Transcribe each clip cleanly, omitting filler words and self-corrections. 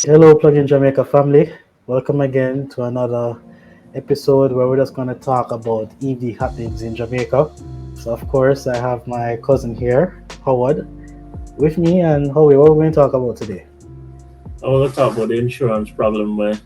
Hello, Plugin Jamaica family. Welcome again to another episode where we're just going to talk about EV happenings in Jamaica. So, of course, I have my cousin here, Howard, with me. And Howie, what are we going to talk about today? I want to talk about the insurance problem where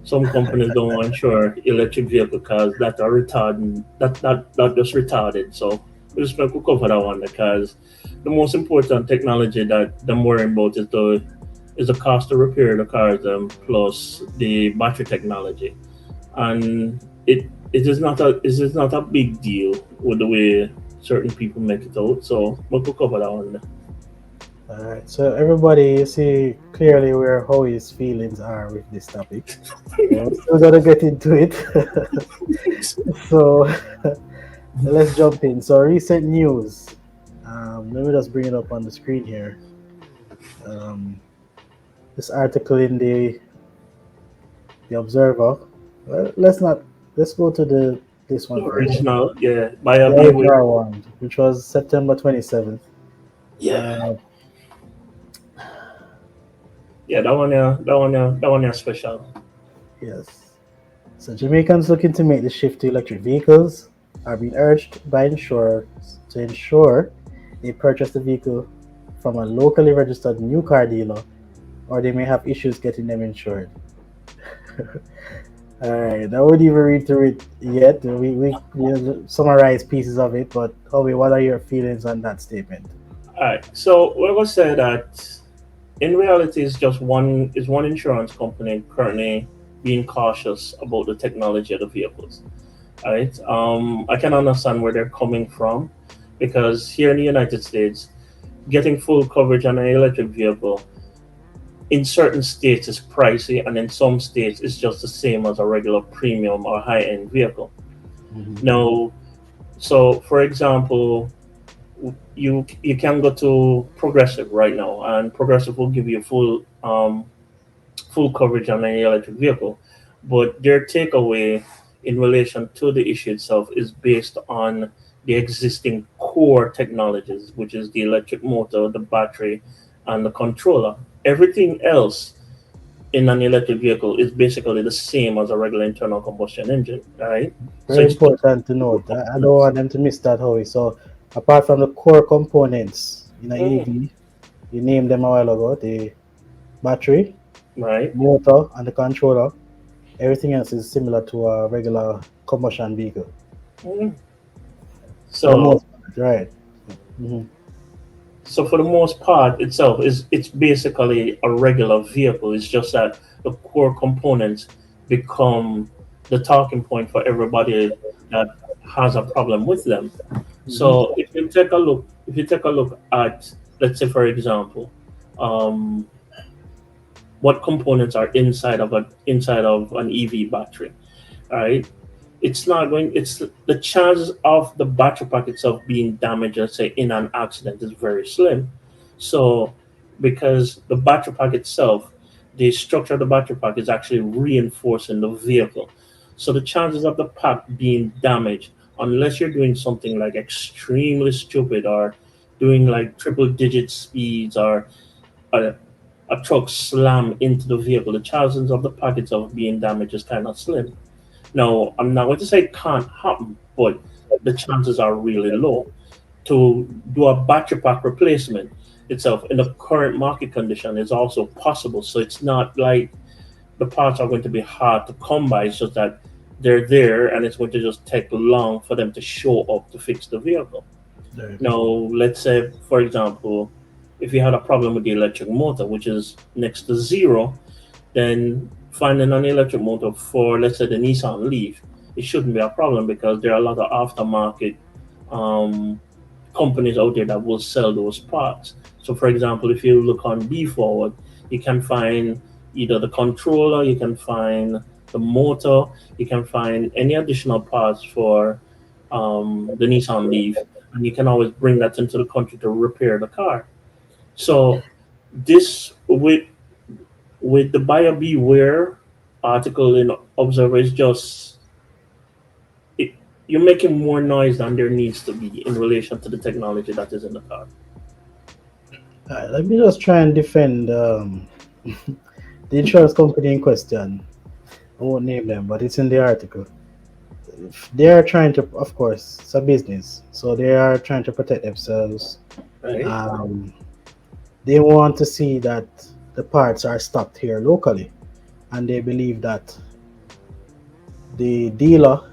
some companies don't want to insure electric vehicle cars that are retarding that just retarded. So we're just going to cover that one because the most important technology that I'm worrying about is the cost to repair the cars plus the battery technology, and it is not a big deal with the way certain people make it out. So we'll cover that one. All right. So, everybody, you see clearly where Howie's feelings are with this topic. We're still going to get into it. So, let's jump in. So, recent news. Let me just bring it up on the screen here. Um, this article in the Observer. Well, let's not. Let's go to the this The one first. original, yeah, buyer The beware. original one, which was September 27th. Yeah. Uh, Yeah, that one, yeah, that one, yeah, that one, yeah, special. yes. So Jamaicans looking to make the shift to electric vehicles are being urged by insurers to ensure they purchase the vehicle from a locally registered new car dealer, or they may have issues getting them insured. All right, I won't even read through it yet. We summarize pieces of it, but Howie, what are your feelings on that statement? All right, so we're gonna say that in reality, it's just one insurance company currently being cautious about the technology of the vehicles. All right, I can understand where they're coming from because here in the United States, getting full coverage on an electric vehicle in certain states is pricey, and in some states it's just the same as a regular premium or high-end vehicle. Mhm. Now, so for example, you can go to Progressive right now, and Progressive will give you full coverage on any electric vehicle. But their takeaway in relation to the issue itself is based on the existing core technologies, which is the electric motor, the battery, and the controller. Everything else in an electric vehicle is basically the same as a regular internal combustion engine, right? So Very it's just important to note. I don't components. want them to miss that, Howie. So, apart from the core components in an EV, you named them a while ago, the battery, Right? motor, and the controller. Everything else is similar to a regular combustion vehicle Mhm. for the So most part, right? Hmm. So for the most part itself is it's basically a regular vehicle. It's just that the core components become the talking point for everybody that has a problem with them. Hmm. So if you take a look at, let's say for example, um, what components are inside of an EV battery, all right? It's not going. It's the chances of the battery pack itself being damaged, let's say in an accident, is very slim. So, because the battery pack itself, the structure of the battery pack is actually reinforcing the vehicle. So the chances of the pack being damaged, unless you're doing something like extremely stupid or doing like triple digit speeds or a, a truck slam into the vehicle, the chances of the pack itself being damaged is kind of slim. Now, I'm not going to say it can't happen, but the chances are really low. To do a battery pack replacement itself in the current market condition is also possible. So it's not like the parts are going to be hard to come by. It's just that they're there and it's going to just take long for them to show up to fix the vehicle. Right. Now, let's say, for example, if you had a problem with the electric motor, which is next to zero, then finding an electric motor for, let's say, the Nissan Leaf, it shouldn't be a problem because there are a lot of aftermarket um, companies out there that will sell those parts. So, for example, if you look on B Forward, you can find either the controller, you can find the motor, you can find any additional parts for the Nissan Leaf, and you can always bring that into the country to repair the car. So, this with the buyer beware article in Observer is just it, you're making more noise than there needs to be in relation to the technology that is in the car. Let me just try and defend the insurance company in question, I won't name them, but it's in the article. They are trying to, of course, it's a business, so they are trying to protect themselves. right? Um, they want to see that the parts are stocked here locally, and they believe that the dealer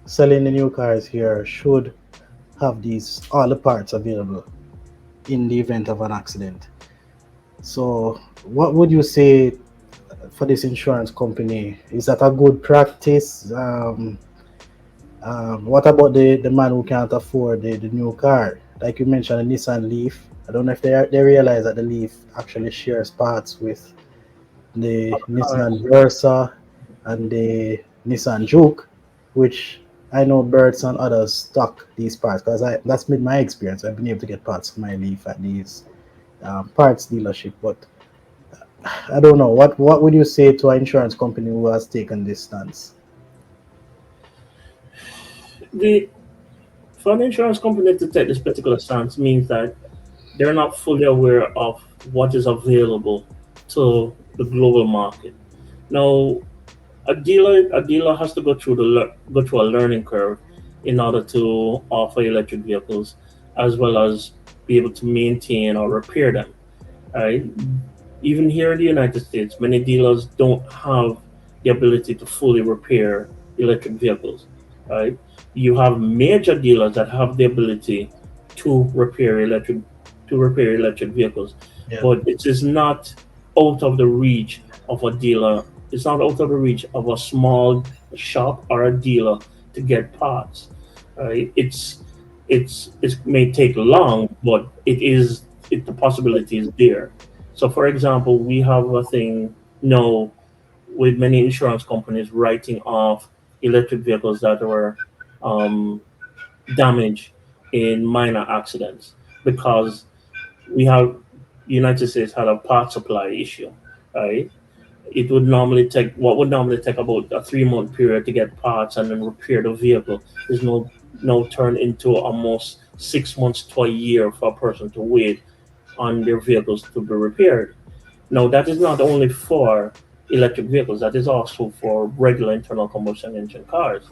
selling the new cars here should have these all the parts available in the event of an accident. So, what would you say for this insurance company? Is that a good practice? What about the man who can't afford the new car? Like you mentioned, the Nissan Leaf. I don't know if they realize that the Leaf actually shares parts with the Nissan Cars. Versa and the Nissan Juke, which I know Birds and others stock these parts because I that's been my experience. I've been able to get parts for my Leaf at these parts dealership. But I don't know what would you say to an insurance company who has taken this stance? The For an insurance company to take this particular stance means that they're not fully aware of what is available to the global market. Now, a dealer has to go through a learning curve in order to offer electric vehicles, as well as be able to maintain or repair them. Right? Even here in the United States, many dealers don't have the ability to fully repair electric vehicles. Right? You have major dealers that have the ability to repair electric vehicles, Yeah, but it is not out of the reach of a dealer. It's not out of the reach of a small shop or a dealer to get parts. Right? It may take long, but the possibility is there. So, for example, we have a thing now with many insurance companies writing off electric vehicles that were um, damaged in minor accidents because we have United States had a part supply issue, right? It would normally take what would normally take about a 3 month period to get parts and then repair the vehicle is now turned into almost 6 months to a year for a person to wait on their vehicles to be repaired. Now, that is not only for electric vehicles, that is also for regular internal combustion engine cars.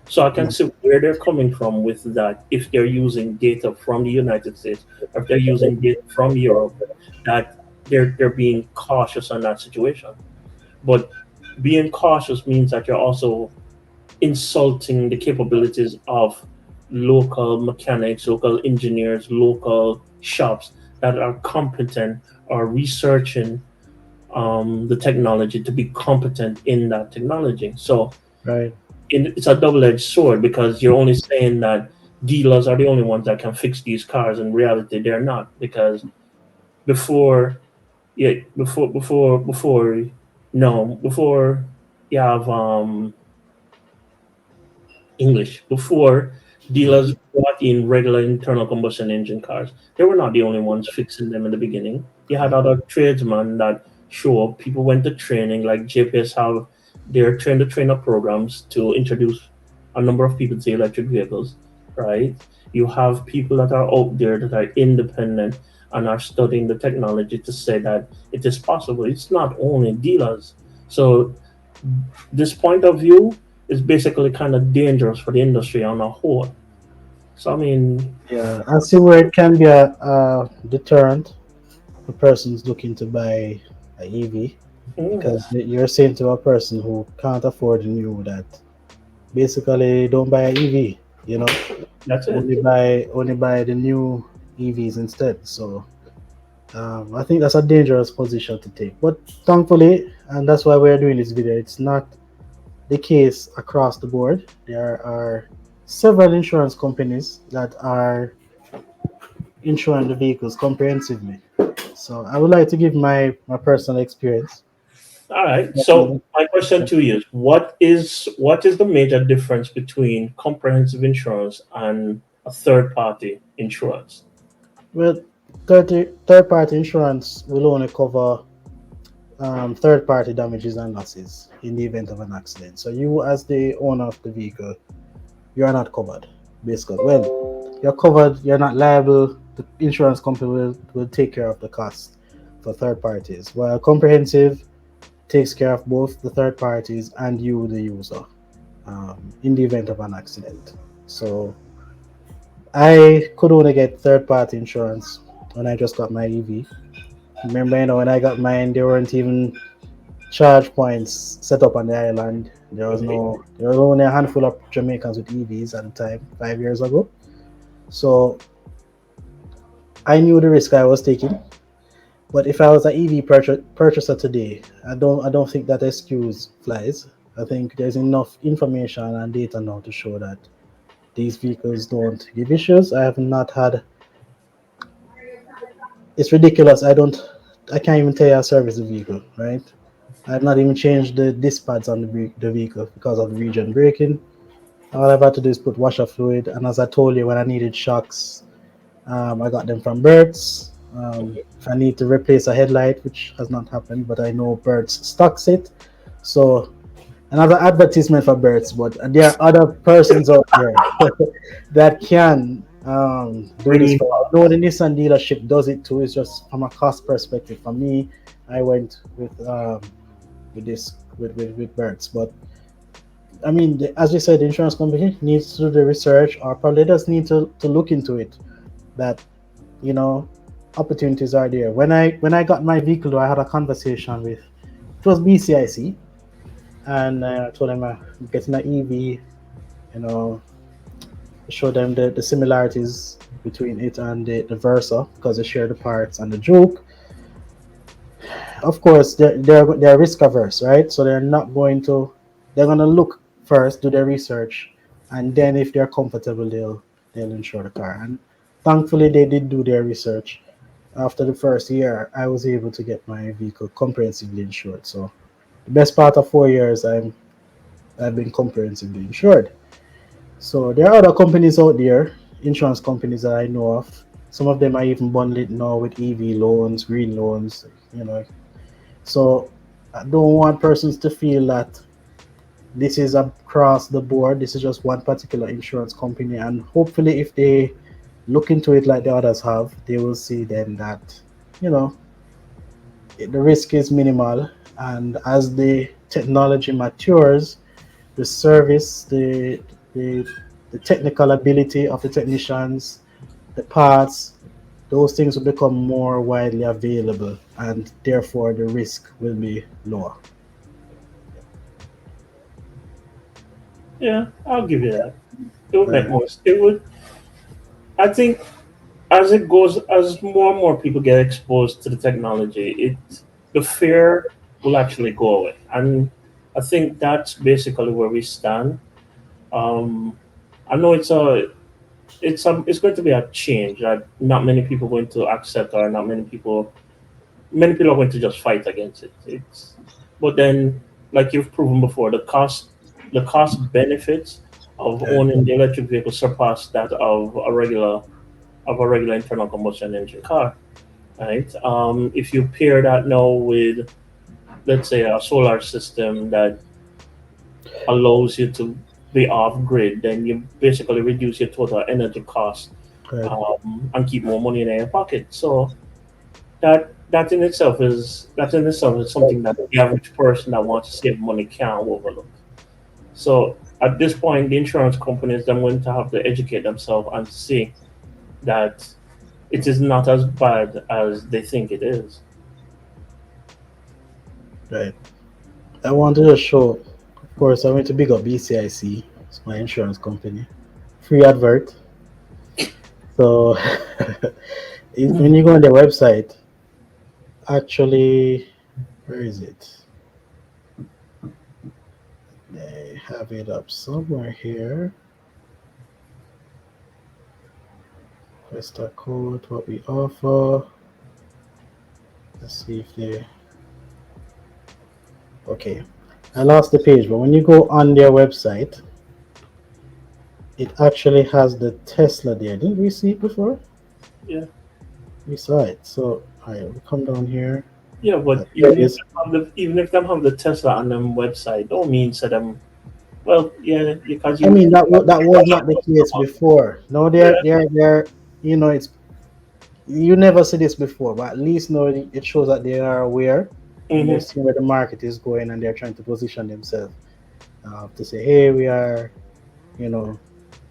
So I can yeah, see where they're coming from with that if they're using data from the United States or if they're using data from Europe, that they're being cautious on that situation. But being cautious means that you're also insulting the capabilities of local mechanics, local engineers, local shops that are competent or researching the technology to be competent in that technology. So right. it's a double-edged sword because you're only saying that dealers are the only ones that can fix these cars. In reality, they're not because before, yeah, before, no, before you have English. Before, dealers brought in regular internal combustion engine cars. They were not the only ones fixing them in the beginning. You had other tradesmen that show up. People went to training, like JPS have their train the trainer programs to introduce a number of people to electric vehicles, right? You have people that are out there that are independent and are studying the technology to say that it is possible. It's not only dealers. So this point of view is basically kind of dangerous for the industry on a whole. So I mean, Yeah, I see where it can be a deterrent for persons looking to buy a EV mm, because you're saying to a person who can't afford a new that basically don't buy a EV, you know, that's it. only buy the new EVs instead. So I think that's a dangerous position to take. But thankfully, and that's why we're doing this video, it's not the case across the board. There are several insurance companies that are insuring the vehicles comprehensively. So I would like to give my personal experience. All right. So my question to you is, what is the major difference between comprehensive insurance and a third party insurance? Well, third party insurance will only cover third party damages and losses in the event of an accident. So you, as the owner of the vehicle, you are not covered. Basically, well, you're covered. You're not liable. The insurance company will take care of the cost for third parties. While comprehensive takes care of both the third parties and you, the user, in the event of an accident. So I could only get third party insurance when I just got my EV. Remember, when I got mine, there weren't even charge points set up on the island. Right. There was only a handful of Jamaicans with EVs at the time, 5 years ago. So I knew the risk I was taking. But if I was an EV purchaser today, I don't think that excuse flies. I think there's enough information and data now to show that these vehicles don't give issues. I have not had. It's ridiculous. I can't even tell you I service the vehicle, right? I've not even changed the disc pads on the vehicle because of the regen braking. All I've had to do is put washer fluid, and as I told you, when I needed shocks, I got them from Birds. If I need to replace a headlight, which has not happened, but I know Birds stocks it. So another advertisement for Birds, but there are other persons out there that can do this Bring for. No, the Nissan dealership does it too. It's just from a cost perspective. For me, I went with this with Birds, but I mean, as you said, the insurance company needs to do the research, or probably does need to look into it. That you know, opportunities are there. When I got my vehicle, I had a conversation with it was BCIC, and I told them I'm getting an EV. You know, show them the similarities between it and the Versa because they share the parts and the joke. Of course, they're risk averse, right? So they're gonna look first, do their research, and then if they're comfortable, they'll insure the car. And thankfully, they did do their research. After the first year, I was able to get my vehicle comprehensively insured. So the best part of 4 years, I've been comprehensively insured. So there are other companies out there, insurance companies that I know of. Some of them are even bundling now with EV loans, green loans, you know. So I don't want persons to feel that this is across the board. This is just one particular insurance company, and hopefully, if they look into it like the others have, they will see then that you know the risk is minimal, and as the technology matures, the service, the the technical ability of the technicians, the parts, those things will become more widely available, and therefore the risk will be lower. Yeah, I'll give you that. It would make Right, more. It would. I think as it goes, as more and more people get exposed to the technology, the fear will actually go away, and I think that's basically where we stand. Um, I know it's going to be a change that not many people are going to accept, or not many people are going to just fight against it. But then, like you've proven before, the cost benefits of right, owning the electric vehicle surpass that of a regular internal combustion engine car, right? If you pair that now with, let's say, a solar system that allows you to be off grid, then you basically reduce your total energy cost, right, and keep more money in your pocket. So that in itself is something that the average person that wants to save money can't overlook. So at this point, the insurance companies are going to have to educate themselves and see that it is not as bad as they think it is. right. I wanted to show, of course, I went to big up BCIC, it's my insurance company. Free advert. So when you go on their website, actually, where is it? They have it up somewhere here. Vesta code, what we offer. Let's see if they. Okay, I lost the page, but when you go on their website, it actually has the Tesla there. Didn't we see it before? Yeah, We saw it. So, alright, we come down here. yeah, but There it is. even if them have the Tesla on them website, don't mean to them. Well, yeah, because I you mean, that was not the case before. No, yeah, it's you never see this before, but at least know it shows that they are aware. and they're Mm-hmm. seeing where the market is going, and they're trying to position themselves to say, hey, we are, you know,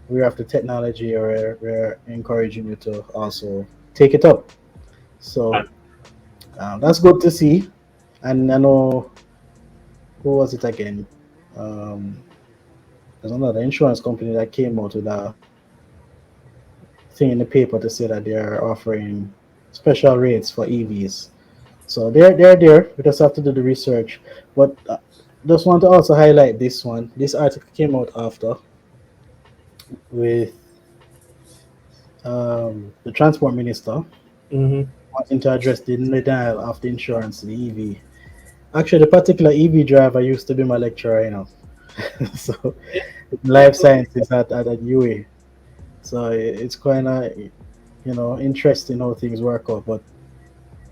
we have the technology, or we're encouraging you to also take it up. So that's good to see. And I know, who was it again? Um, there's another insurance company that came out with a thing in the paper to say that they're offering special rates for EVs. So they're there. We just have to do the research. But just want to also highlight this one. This article came out after, with the transport minister Mm-hmm. wanting to address the denial of the insurance to the EV. Actually, the particular EV driver used to be my lecturer, so life sciences at UA. So it's kind of, interesting how things work out. But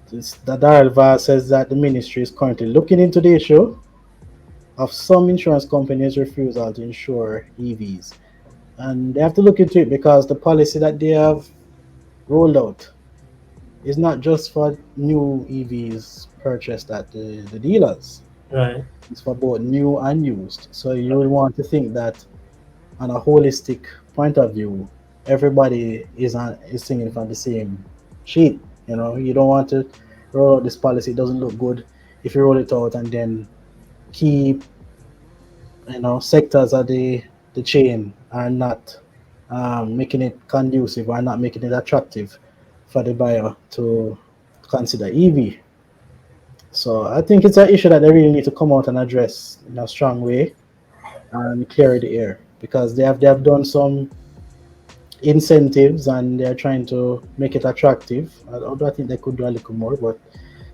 the Darrell says that the ministry is currently looking into the issue of some insurance companies' refusal to insure EVs. And they have to look into it because the policy that they have rolled out is not just for new EVs purchased at the dealers. Right. It's for both new and used. So you would want to think that, on a holistic point of view, everybody is singing from the same sheet. You don't want to roll out this policy. It doesn't look good if you roll it out and then keep, sectors of the chain are not making it conducive, or not making it attractive for the buyer to consider EV. So I think it's an issue that they really need to come out and address in a strong way and clear the air, because they have done some incentives, and they're trying to make it attractive. Although I think they could do a little more, but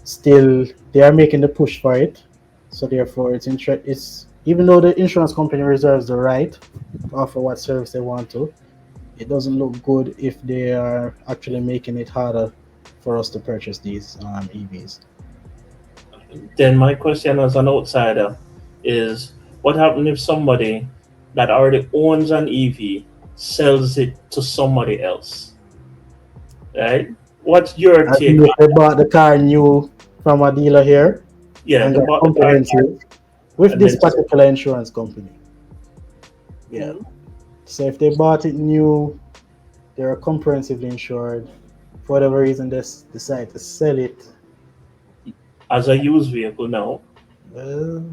still they are making the push for it. So therefore, it's, even though the insurance company reserves the right to offer what service they want to, it doesn't look good if they are actually making it harder for us to purchase these EVs. Then my question as an outsider is, what happens if somebody that already owns an EV sells it to somebody else? Right? What's your I take think if on they bought the car new from a dealer here yeah, and they got bought the car comprehensive with and this then particular insurance company. Yeah. mm, So if they bought it new, they're comprehensively insured. For whatever reason, they decide to sell it. as a used vehicle now. Well,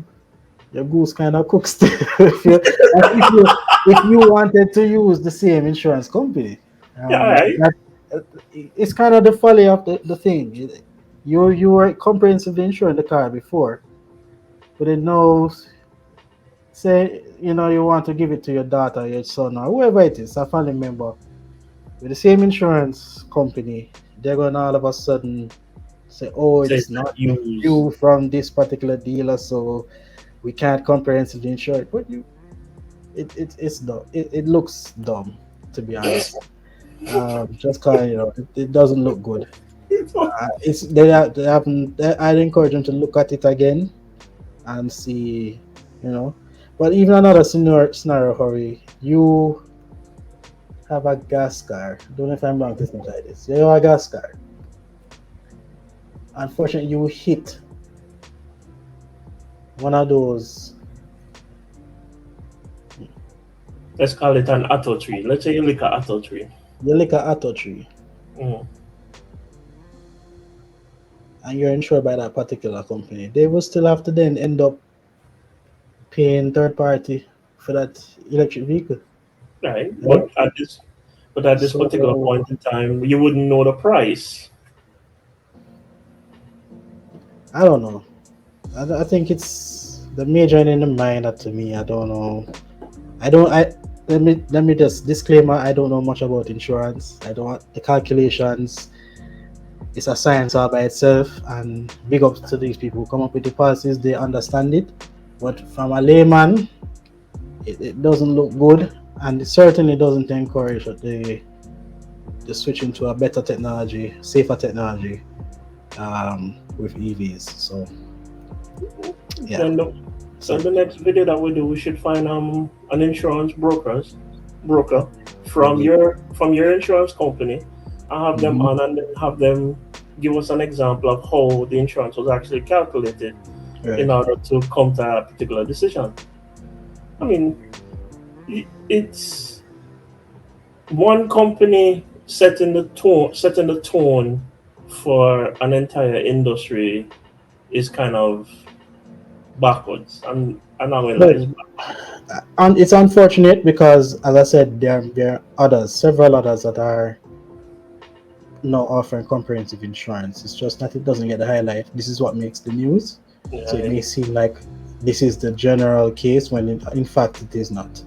your goose kind of cooks. If you wanted to use the same insurance company, Yeah, all right. that it's kind of the folly of the thing. You were comprehensively insuring the car before, but it knows, say, you want to give it to your daughter, your son, or whoever it is, a family member, with the same insurance company. They're going to all of a sudden say, oh, So it's it's not used. due from this particular dealer, so we can't comprehensively insure it. But it's dumb. It looks dumb, to be honest. Just kind of, it doesn't look good. It's they haven't. I'd encourage them to look at it again and see, you know. But even another scenario, Hurry, you have a gas car. Don't know if I'm wrong to think like this. You have a gas car. Unfortunately, you hit one of those. Let's call it an atto tree. Let's say you lick a atto tree. You lick a auto tree, Mm, and you're insured by that particular company. They will still have to then end up paying third party for that electric vehicle, right. right? But at this particular So point in time, you wouldn't know the price. I don't know. I think it's the major in the minor to me. I don't know. I don't. I let me just disclaimer. I don't know much about insurance. I don't the calculations. It's a science all by itself. And big ups to these people who come up with the policies. They understand it. But from a layman, it doesn't look good, and it certainly doesn't encourage the switching to a better technology, safer technology, with EVs. So yeah. Then the, So then the next video that we do, we should find an insurance broker maybe. from your insurance company, and have them Mhm. on and then have them give us an example of how the insurance was actually calculated in Right. order to come to a particular decision. I mean, it's one company setting the tone for an entire industry is kind of backwards. I'm not gonna lie, Well, it's and it's unfortunate because, as I said, there are others, several others that are now offering comprehensive insurance. It's just that it doesn't get the highlight. This is what makes the news. So it yeah, may seem like this is the general case when in fact it is not.